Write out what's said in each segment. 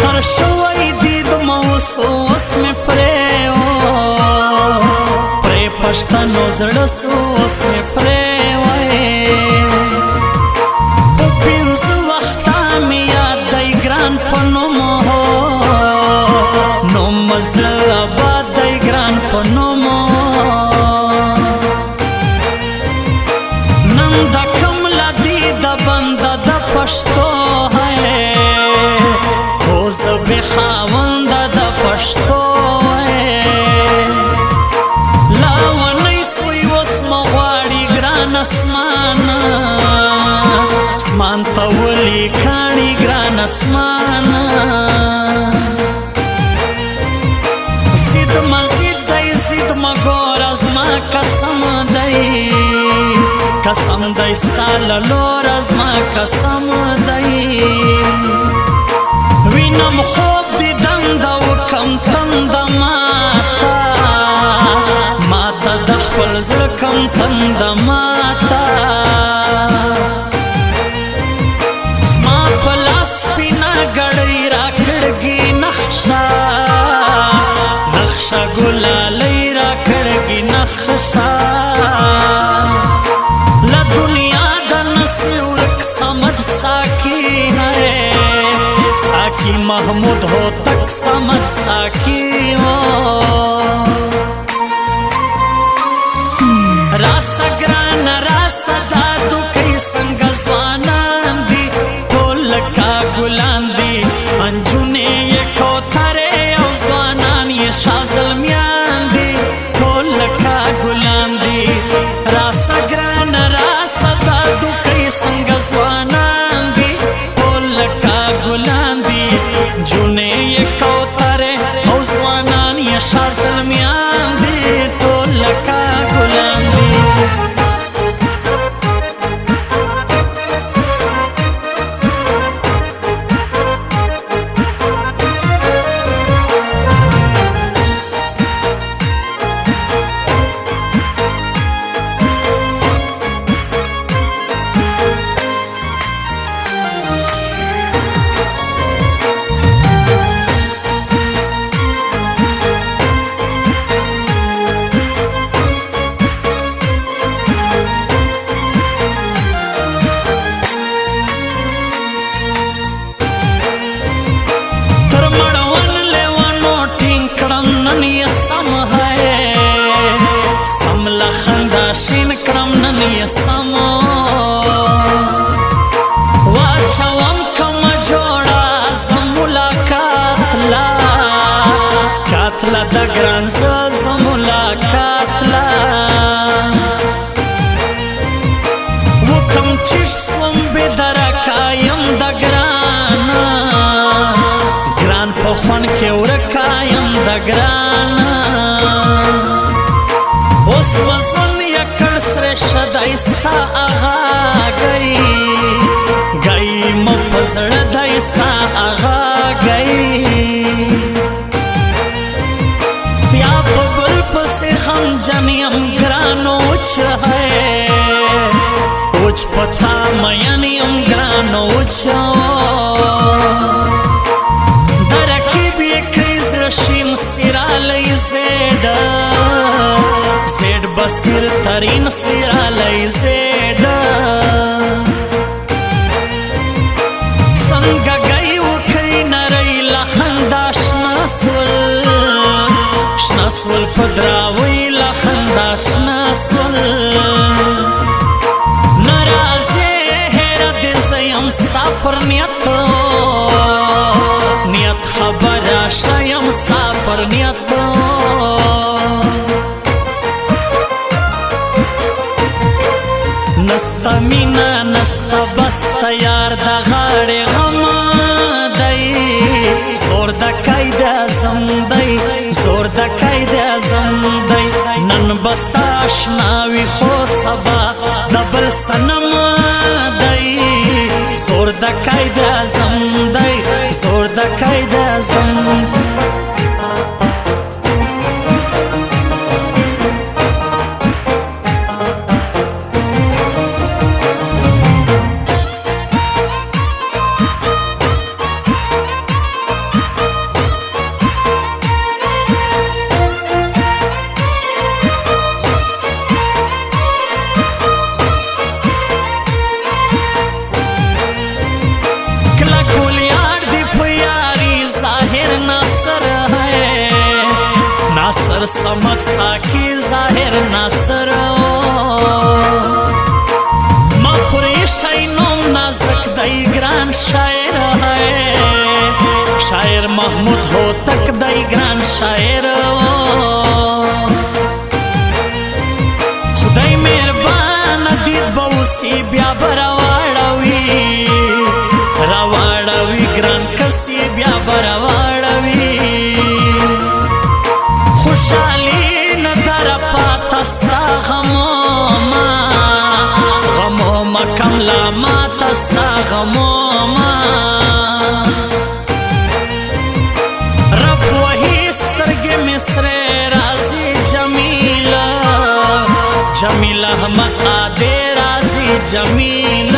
هر شوی دید موسوس می پری پشتنو زړه سوس می پری پینځ وخته می یاد دی ګران په نوم نو مزړه آباد دی ګران په نوم نن د کمله دی د بنده د پښتو زبی خاوند د پښتو لاونی سوی وس مغواړي ګران اسمان اسمان ته ولی کاڼي ګران اسمان زید مزید دی زید مګور ازما قسم دی ستا له لور ازما قسم دی وینم خوب دیدم دا وکم تند ماتا د خپل زړه کم تند ماتا زما په لاس سپینه ګړۍ راکړګي نقشه ګلالۍ راکړګي نقشه له دنیا د نسې ورک صمد ساکی ساکی محمود ہو تک سمجھ ساکی ہو راسا گران راسا دادو کئی سنگ زوانان دی پولکا گلان دی انجونے یہ کوتھرے او زوانان یہ شازلمیان دی پولکا گلان دی راسا گران راسا دادو کئی سنگ زوانان دی پولکا گلان جونے یہ کوترے او زوانان یہ شازلمیان دی ٹولکا گلان دی خنداشین کرم نن یہ سمو واچوم کم جوڑا زملاقات لا کاتلا د ګران زملاقات لا وکم چش سوم به درکایم د ګران په خون کې ورکایم د ګران اوس وزن یکړ سره شدایستا آغا گئی مپزړه دایستا آغا گئی بیا په بل پسې غم جنیم ګرانو چه اوچ پتا مینیم ګرانو چه درکیب یکړي زړه شین سیرالی زیډ بصیر ترین سیرالی زیډ څنګه گئی وکړي نری لخندا شنه سول فدراوی لخندا شنه سول ناراضه حیرت زیم ستا پر نیت خبره شیم ستا پر نیت نستا مینا نستا بستا یار دا غاڑی غم دی زور دا قید ازم دی زور دا قید ازم دی نن بستا اشناوی خو سبا دبل سنم دی زور دا قید ازم دی زور دا قید ازم समत साकी ظاهر ناصر مپوری شینوم نازک دای گران شاعر ہے شاعر محمود ہو تک دای گران شاعر خدای مهربان دید بوسی بیا براواړوي ګران کسی بیا براواړوي خوشحالی ندر پاتستا غموما کملا ماتستا غموما رف وحی سترگ مصر رازی جمیل احمد آدے رازی جمیل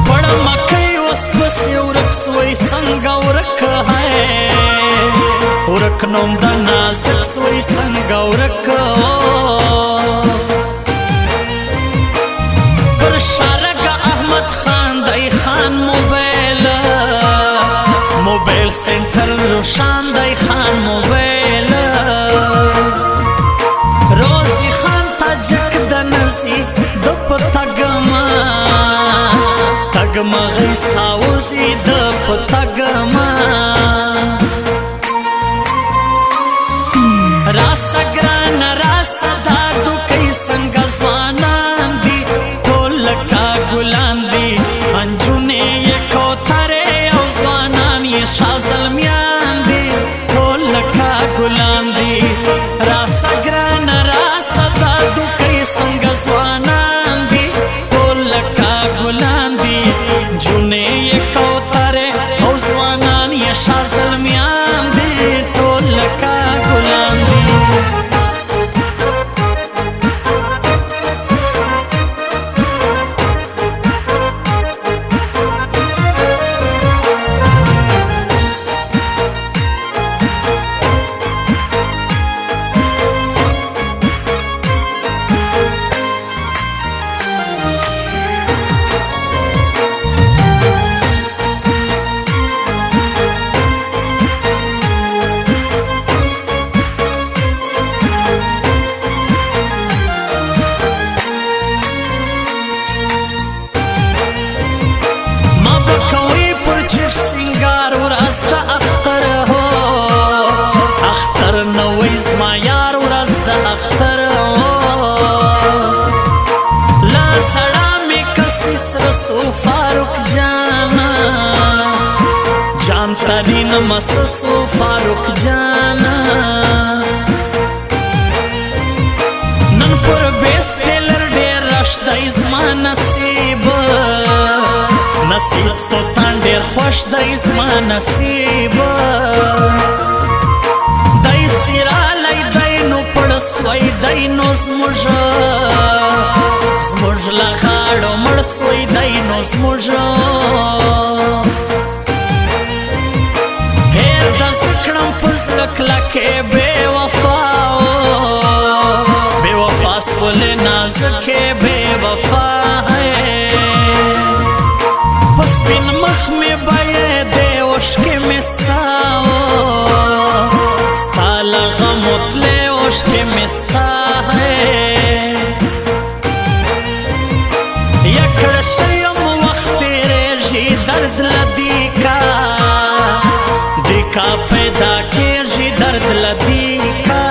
بڑا مکئی اس پسی ورک سوئی سنگ ورک ہے ورک نوم دا نازک سوئی سنگ ورک برشارک احمد خان دای خان موبیل سنٹر روشان دای خان موبیل روزی خان تاجک دنسی دپ تگما غیساوزی دپ تگما راسا گران راسا دادو کئی سنگ زوانان دی ټولکا ګلان دی انجونه یې کوترې او ځوانان یې شازلمیان دی ټولکا ګلان دی راسا ګران راسا دادو کئی سنگ زوانان دی ټولکا ګلان دی انجونه یې کوترې او ځوانان یې شازلمیان دی ټولکا ګلان دی زما یار ورځ د اختر لا سړا می کسیس رسول فاروق جان ترین مسسو فاروق جان نن پر بیس ټیلر ډیر راشد زما نصیب تو تان ډیر خوش د زما نصیب دای سیرالی دای نو پړسوي دای نو زموږ لغاړو مړسوي دای نو زموږ هیر د زکړم پزړه کلکې بې وفا سولې نازکې بې وفا پس بین مخ مې بایې دې اوښکې مې ستا لغه مطلې اوښکې مې ستا یکړه شیم وخت تېرېږي درد له دیکا پیدا کېږي درد له دیکا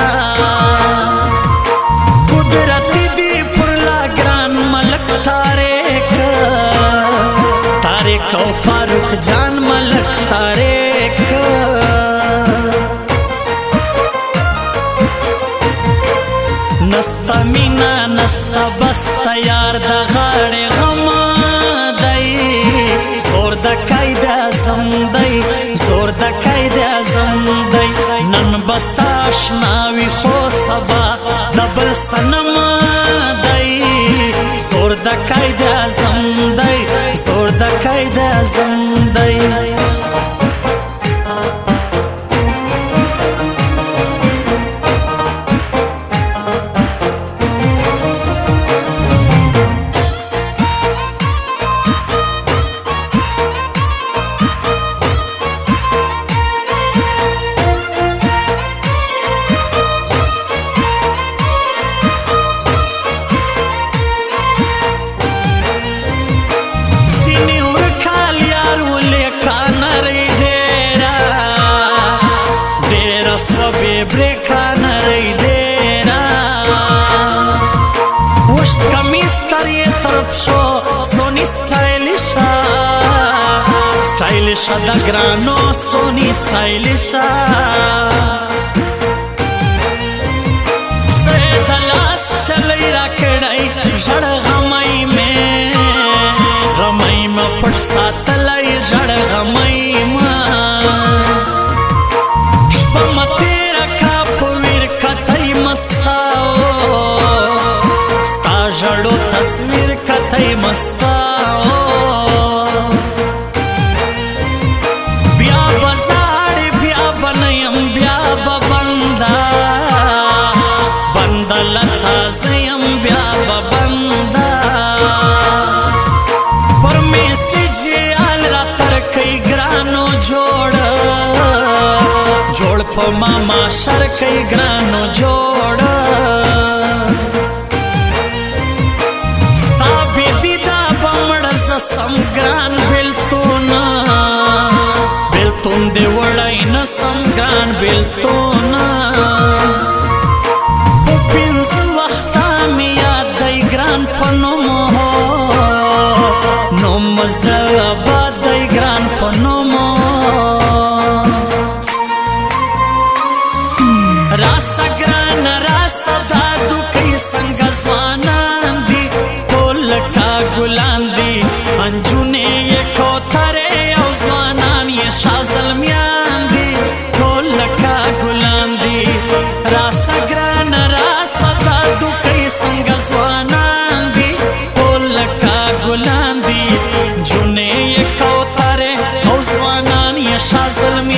قدرتی دی پر لا ګران ملک تاریک او فاروق جان ملک تاریک نستا مینا نستا بستا یار د غاړې غم دی زور د قید اعظم دی زور د قید اعظم دی نن بستا اشناوي خو سبا د بل صنم دی زور د قید اعظم دی زور د قید اعظم دی سټایلش د ګرانو ستونی سټایلش سید لاس چلی را کړای ژړ غمای مې غمای م پټ ساتلای ژړ غمای م شپه م تیر کا پویر کتای مستاو ستا ژړو تصویر کتای مستاو بیا بزاړې بیا بنیم بیا ببندا بندا لتا زیم بیا ببندا پر میسیج آل را ترکی گرانو جوړ جوړ په ماما شرکی گرانو جوړ ستا بیدی دا بمړ زسم ګران بلتون بلتون دی وړای نسم ګران بلتون په پنځه وخته مې یاد دی ګران په نوم نوم زړه آباد دی ګران په نوم راسه ګران راسه دا دوکۍ څنګه ځوانان دي ټول لکه ګلان دي انجونې یې کوترې او ځوانان یې شاه زلمیان دي ټول لکه ګلان دي راسه ګران راسه دا دوکۍ څنګه ځوانان دي ټول لکه ګلان دي جونې یې کوترې او ځوانان یې شاه زلمیان